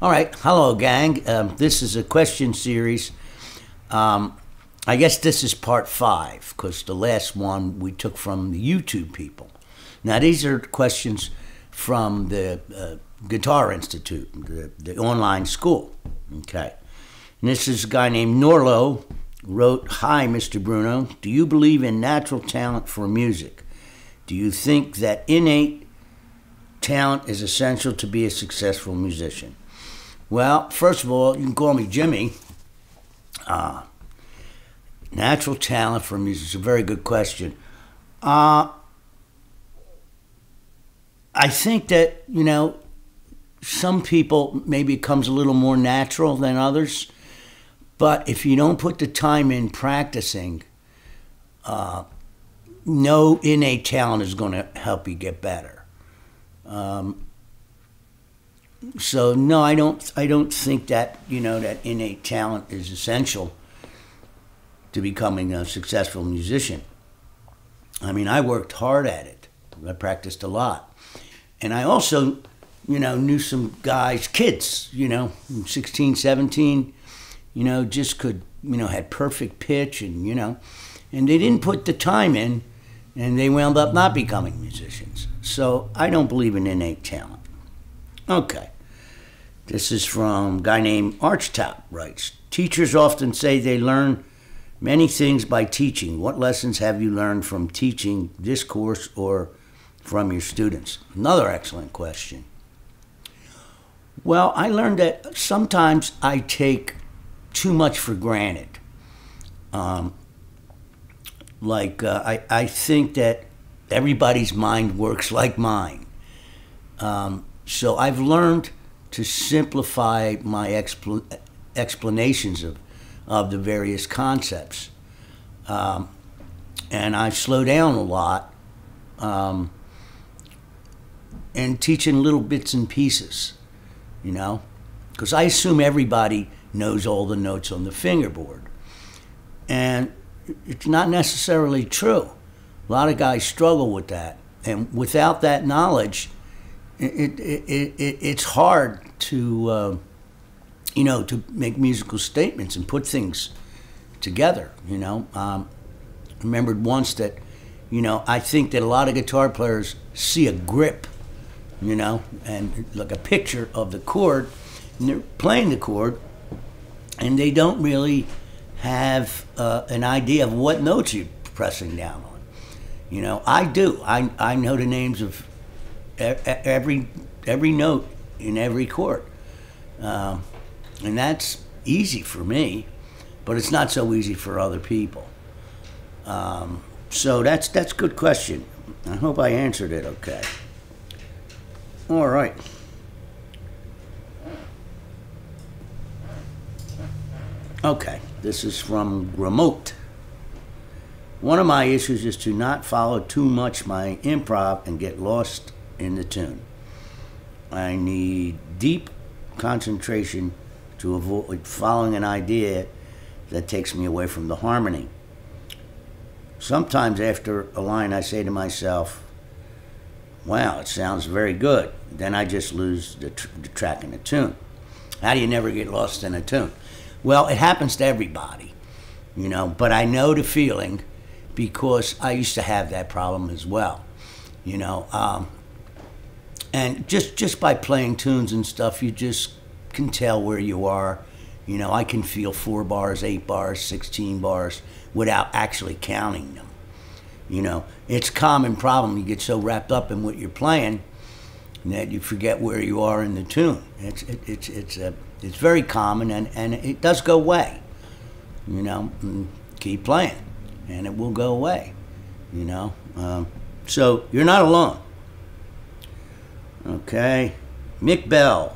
All right, hello, gang. This is a question series. I guess this is part 5 because the last one we took from the YouTube people. Now, these are questions from the Guitar Institute, the online school. Okay. And this is a guy named Norlo wrote, "Hi, Mr. Bruno. Do you believe in natural talent for music? Do you think that innate talent is essential to be a successful musician?" Well, first of all, you can call me Jimmy. Natural talent for music is a very good question. I think that, some people maybe it comes a little more natural than others. But if you don't put the time in practicing, no innate talent is going to help you get better. So no, I don't think that that innate talent is essential to becoming a successful musician. I mean, I worked hard at it. I practiced a lot, and I also knew some guys, kids, 16, 17. Just could, had perfect pitch and they didn't put the time in and they wound up not becoming musicians. So I don't believe in innate talent. Okay. This is from a guy named Archtop writes, "Teachers often say they learn many things by teaching. What lessons have you learned from teaching this course or from your students?" Another excellent question. Well, I learned that sometimes I take too much for granted. I think that everybody's mind works like mine. So I've learned to simplify my explanations of the various concepts. And I slow down a lot and teach in little bits and pieces, because I assume everybody knows all the notes on the fingerboard. And it's not necessarily true. A lot of guys struggle with that. And without that knowledge, it's hard to, to make musical statements and put things together, I remembered once that, I think that a lot of guitar players see a grip, and like a picture of the chord, and they're playing the chord, and they don't really have an idea of what notes you're pressing down on. I do. I know the names of every note in every chord, and that's easy for me, but it's not so easy for other people. So that's a good question. I hope I answered it okay. All right. Okay, this is from Remote. "One of my issues is to not follow too much my improv and get lost in the tune. I need deep concentration to avoid following an idea that takes me away from the harmony. Sometimes after a line I say to myself, wow, it sounds very good. Then I just lose the track in the tune. How do you never get lost in a tune?" Well, it happens to everybody, but I know the feeling because I used to have that problem as well, and just by playing tunes and stuff, you just can tell where you are. I can feel 4 bars, 8 bars, 16 bars without actually counting them. It's a common problem. You get so wrapped up in what you're playing that you forget where you are in the tune. It's very common, and it does go away. Keep playing, and it will go away. So you're not alone. Okay, Mick Bell.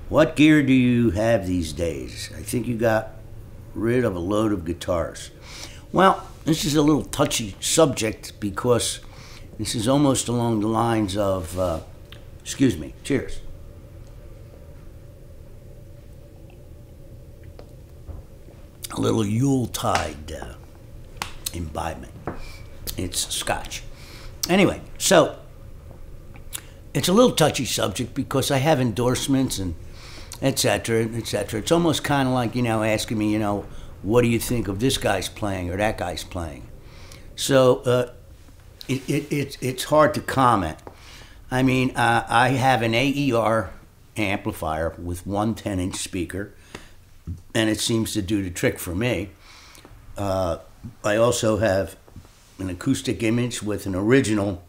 "What gear do you have these days? I think you got rid of a load of guitars." Well, this is a little touchy subject because this is almost along the lines of, excuse me, cheers. A little Yuletide imbibement. It's scotch. Anyway, so it's a little touchy subject because I have endorsements and etc., etc. It's almost kind of like, asking me, what do you think of this guy's playing or that guy's playing? So it's hard to comment. I mean, I have an AER amplifier with one 10-inch speaker, and it seems to do the trick for me. I also have an acoustic image with an original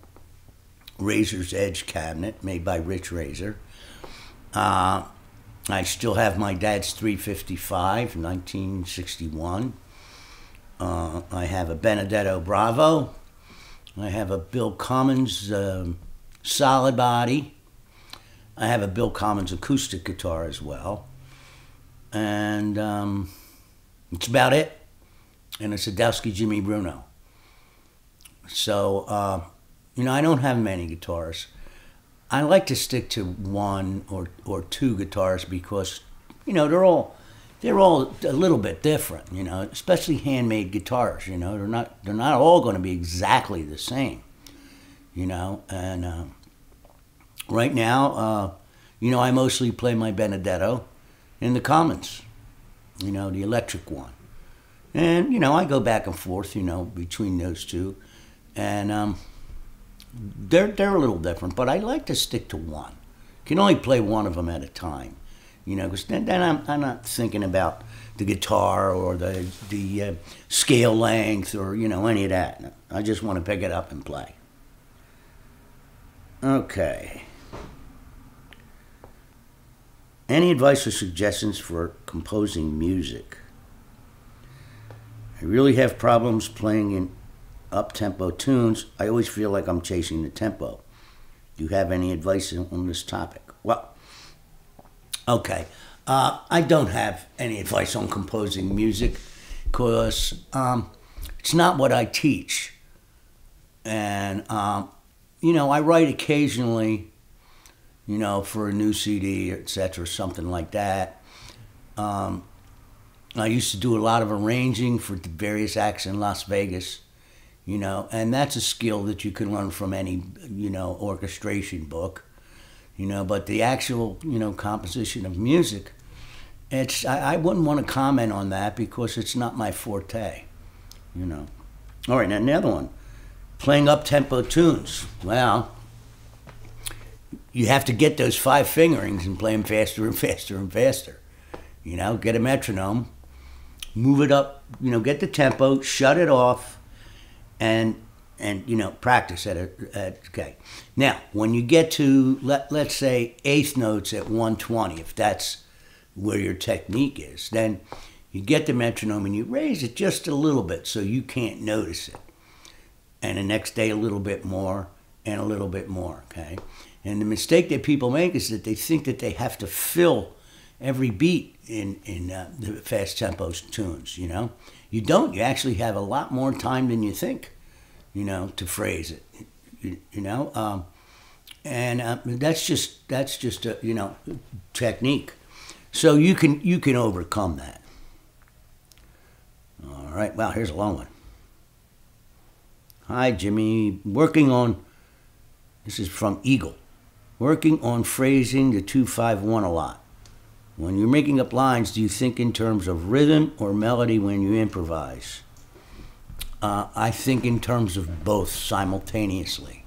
Razor's Edge cabinet made by Rich Razor. I still have my dad's 355, 1961. I have a Benedetto Bravo. I have a Bill Commons solid body. I have a Bill Commons acoustic guitar as well. And it's about it. And a Sadowski Jimmy Bruno. So, I don't have many guitars. I like to stick to one or two guitars because, they're all a little bit different, especially handmade guitars, they're not all going to be exactly the same, and right now, I mostly play my Benedetto in the Commons, the electric one. And, I go back and forth, between those two. And they're a little different, but I like to stick to one. Can only play one of them at a time, because then I'm not thinking about the guitar or the scale length or, any of that. I just want to pick it up and play. Okay. Any advice or suggestions for composing music? I really have problems playing in up-tempo tunes. I always feel like I'm chasing the tempo. Do you have any advice on this topic? Well, okay. I don't have any advice on composing music because it's not what I teach. And, I write occasionally, for a new CD, etc., something like that. I used to do a lot of arranging for various acts in Las Vegas, and that's a skill that you can learn from any, orchestration book, but the actual, composition of music, I wouldn't want to comment on that because it's not my forte, All right, now another one, playing up-tempo tunes. Well, you have to get those 5 fingerings and play them faster and faster and faster. Get a metronome, move it up, get the tempo, shut it off, and practice at it. Okay. Now, when you get to, let's say, eighth notes at 120, if that's where your technique is, then you get the metronome and you raise it just a little bit so you can't notice it. And the next day a little bit more and a little bit more, okay? And the mistake that people make is that they think that they have to fill every beat in the fast tempo tunes, You don't. You actually have a lot more time than you think, to phrase it, and that's just a, technique. So you can overcome that. All right. Wow, here's a long one. Hi, Jimmy. This is from Eagle. Working on phrasing the 2-5-1 a lot. When you're making up lines, do you think in terms of rhythm or melody when you improvise? I think in terms of both simultaneously,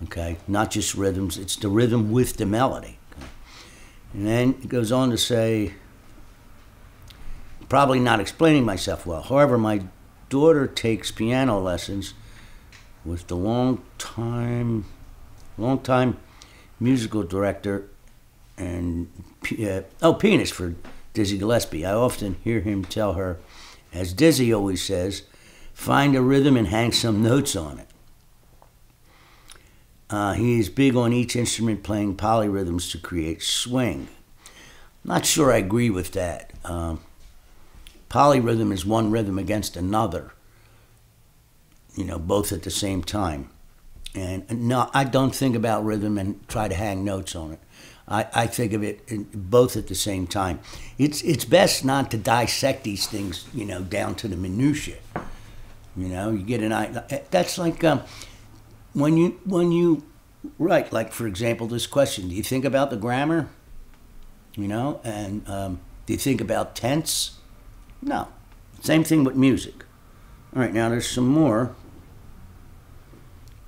okay? Not just rhythms, it's the rhythm with the melody. Okay? And then it goes on to say, probably not explaining myself well. However, my daughter takes piano lessons with the long-time musical director and pianist for Dizzy Gillespie. I often hear him tell her, as Dizzy always says, find a rhythm and hang some notes on it. He is big on each instrument playing polyrhythms to create swing. Not sure I agree with that. Polyrhythm is one rhythm against another, both at the same time. And no, I don't think about rhythm and try to hang notes on it. I think of it both at the same time. It's best not to dissect these things, down to the minutiae. You get an idea. That's like when you write, like for example, this question: do you think about the grammar? you know, and do you think about tense? No. Same thing with music. All right, now there's some more.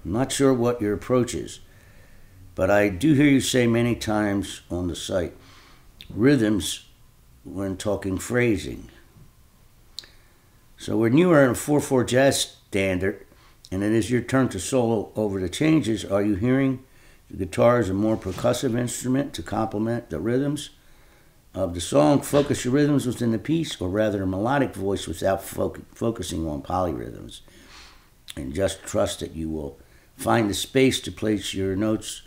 I'm not sure what your approach is, but I do hear you say many times on the site, rhythms when talking phrasing. So when you are in a 4/4 jazz standard, and it is your turn to solo over the changes, are you hearing the guitar as a more percussive instrument to complement the rhythms of the song? Focus your rhythms within the piece, or rather a melodic voice without focusing on polyrhythms, and just trust that you will find the space to place your notes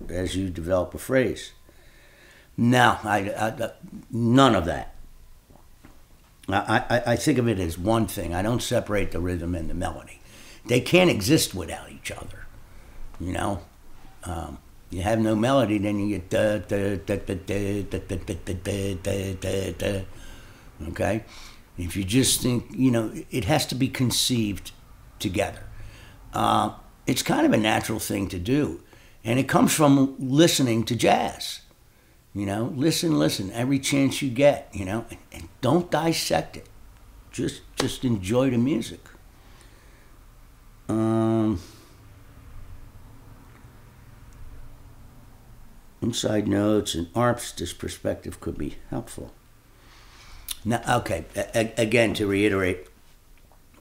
as you develop a phrase. No, none of that. I think of it as one thing. I don't separate the rhythm and the melody. They can't exist without each other, you know. You have no melody, then you get da da da da da da da da da da da. Okay, if you just think, you know, it has to be conceived together. It's kind of a natural thing to do, and it comes from listening to jazz. You know, listen every chance you get. You know, and don't dissect it. Just enjoy the music. Inside notes and ARPs, this perspective could be helpful. Now, okay, again, to reiterate,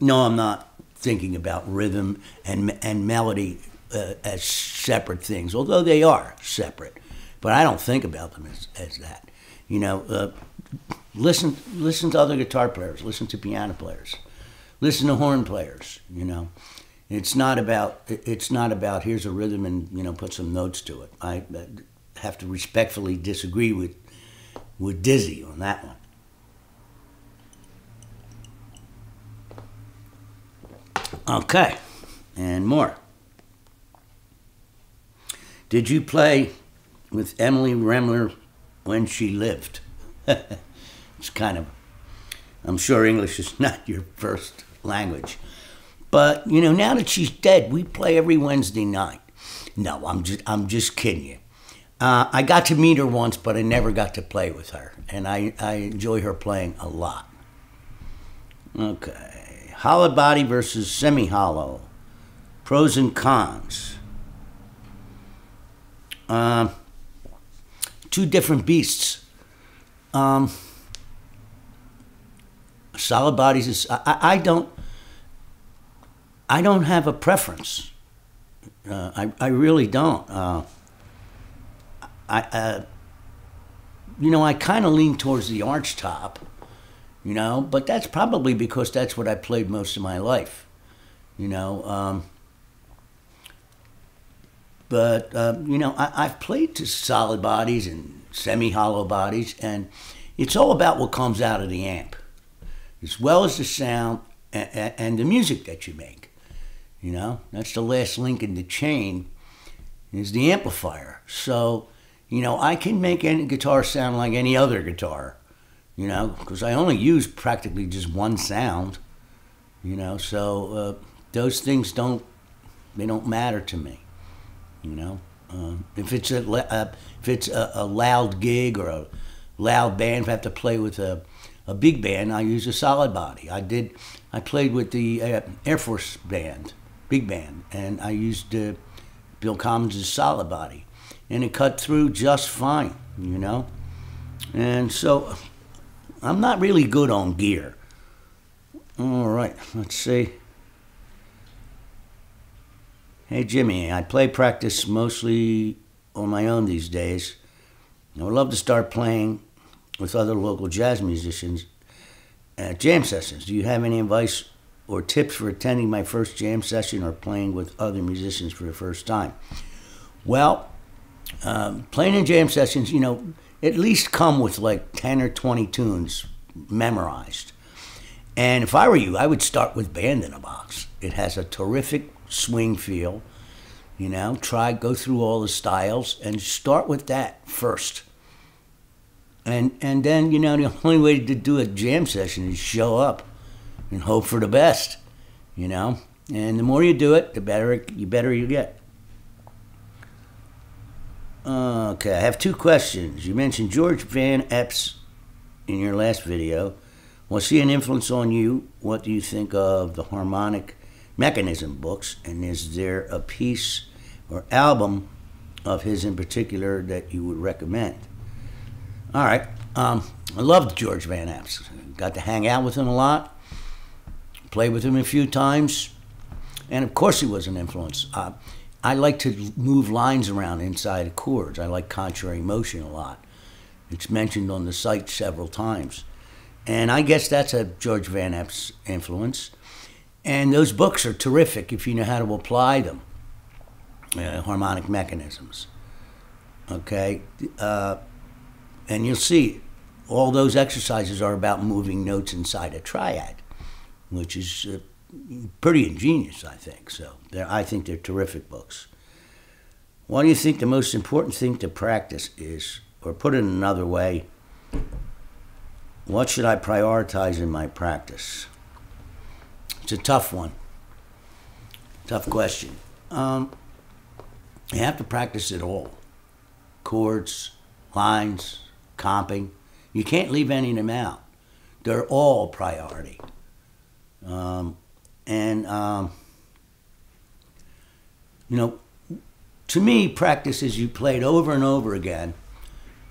no, I'm not thinking about rhythm and melody as separate things, although they are separate. But I don't think about them as that. You know, listen to other guitar players, listen to piano players, listen to horn players. You know, it's not about here's a rhythm and, you know, put some notes to it. I have to respectfully disagree with Dizzy on that one. Okay, and more. Did you play with Emily Remler when she lived? It's kind of, I'm sure English is not your first language. But, you know, now that she's dead, we play every Wednesday night. No, I'm just kidding you. I got to meet her once, but I never got to play with her. And I enjoy her playing a lot. Okay. Hollow body versus semi-hollow. Pros and cons. Two different beasts. Solid bodies is, I don't have a preference. I really don't. You know, I kind of lean towards the arch top, you know, but that's probably because that's what I played most of my life, you know. You know, I've played to solid bodies and semi-hollow bodies, and it's all about what comes out of the amp, as well as the sound and the music that you make. You know, that's the last link in the chain, is the amplifier. So, you know, I can make any guitar sound like any other guitar, you know, because I only use practically just one sound, you know, so those things don't matter to me, you know. If it's a loud gig or a loud band, if I have to play with a big band, I use a solid body. I played with the Air Force band, big band, and I used Bill Collins' solid body, and it cut through just fine, you know. And so I'm not really good on gear. All right, let's see. Hey Jimmy, I play practice mostly on my own these days. I would love to start playing with other local jazz musicians at jam sessions. Do you have any advice or tips for attending my first jam session or playing with other musicians for the first time? Well, playing in jam sessions, you know, at least come with like 10 or 20 tunes memorized. And if I were you, I would start with Band in a Box. It has a terrific swing feel, you know. Go through all the styles and start with that first. And then, you know, the only way to do a jam session is show up and hope for the best, you know. And the more you do it, the better you get. Okay, I have two questions. You mentioned George Van Epps in your last video. Was he an influence on you? What do you think of the harmonic mechanism books? And is there a piece or album of his in particular that you would recommend? All right. I loved George Van Epps. Got to hang out with him a lot, played with him a few times, and of course he was an influence. I like to move lines around inside of chords. I like contrary motion a lot. It's mentioned on the site several times. And I guess that's a George Van Epps influence. And those books are terrific if you know how to apply them, harmonic mechanisms. Okay? And you'll see all those exercises are about moving notes inside a triad, which is pretty ingenious, I think. So I think they're terrific books. What do you think the most important thing to practice is? Or put it another way, what should I prioritize in my practice? It's a tough one. Tough question. You have to practice it all. Chords, lines, comping. You can't leave any of them out. They're all priority. You know, to me, practice is you play it over and over again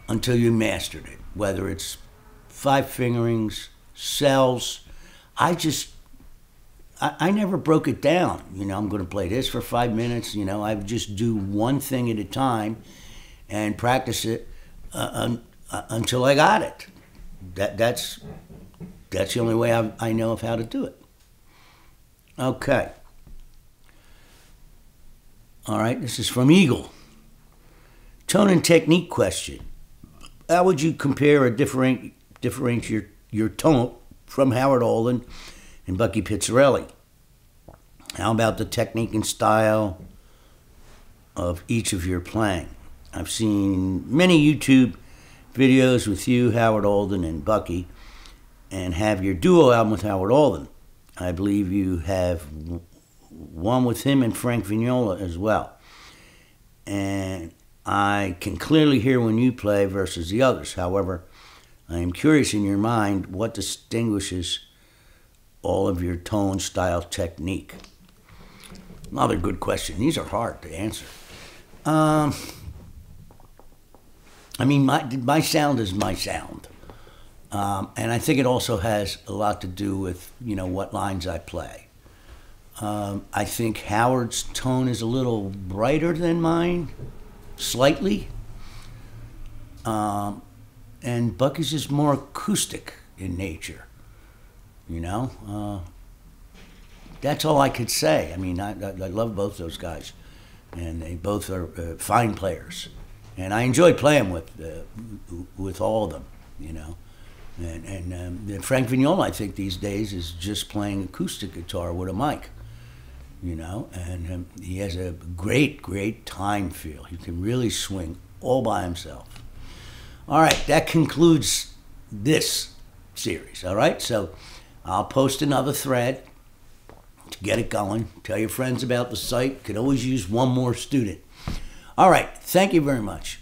until you mastered it, whether it's five fingerings, cells. I never broke it down. You know, I'm going to play this for 5 minutes. You know, I just do one thing at a time and practice it until I got it. That's the only way I know of how to do it. Okay. All right, this is from Eagle. Tone and technique question. How would you compare or differentiate your tone from Howard Alden and Bucky Pizzarelli? How about the technique and style of each of your playing? I've seen many YouTube videos with you, Howard Alden, and Bucky, and have your duo album with Howard Alden. I believe you have one with him and Frank Vignola as well. And I can clearly hear when you play versus the others. However, I am curious in your mind what distinguishes all of your tone, style, technique. Another good question. These are hard to answer. I mean, my sound is my sound. And I think it also has a lot to do with, you know, what lines I play. I think Howard's tone is a little brighter than mine, slightly. And Bucky's is more acoustic in nature, you know? That's all I could say. I mean, I love both those guys, and they both are fine players. And I enjoy playing with all of them, you know? And Frank Vignola, I think, these days is just playing acoustic guitar with a mic, you know? And he has a great, great time feel. He can really swing all by himself. All right, that concludes this series, all right? So I'll post another thread to get it going. Tell your friends about the site. Could always use one more student. All right, thank you very much.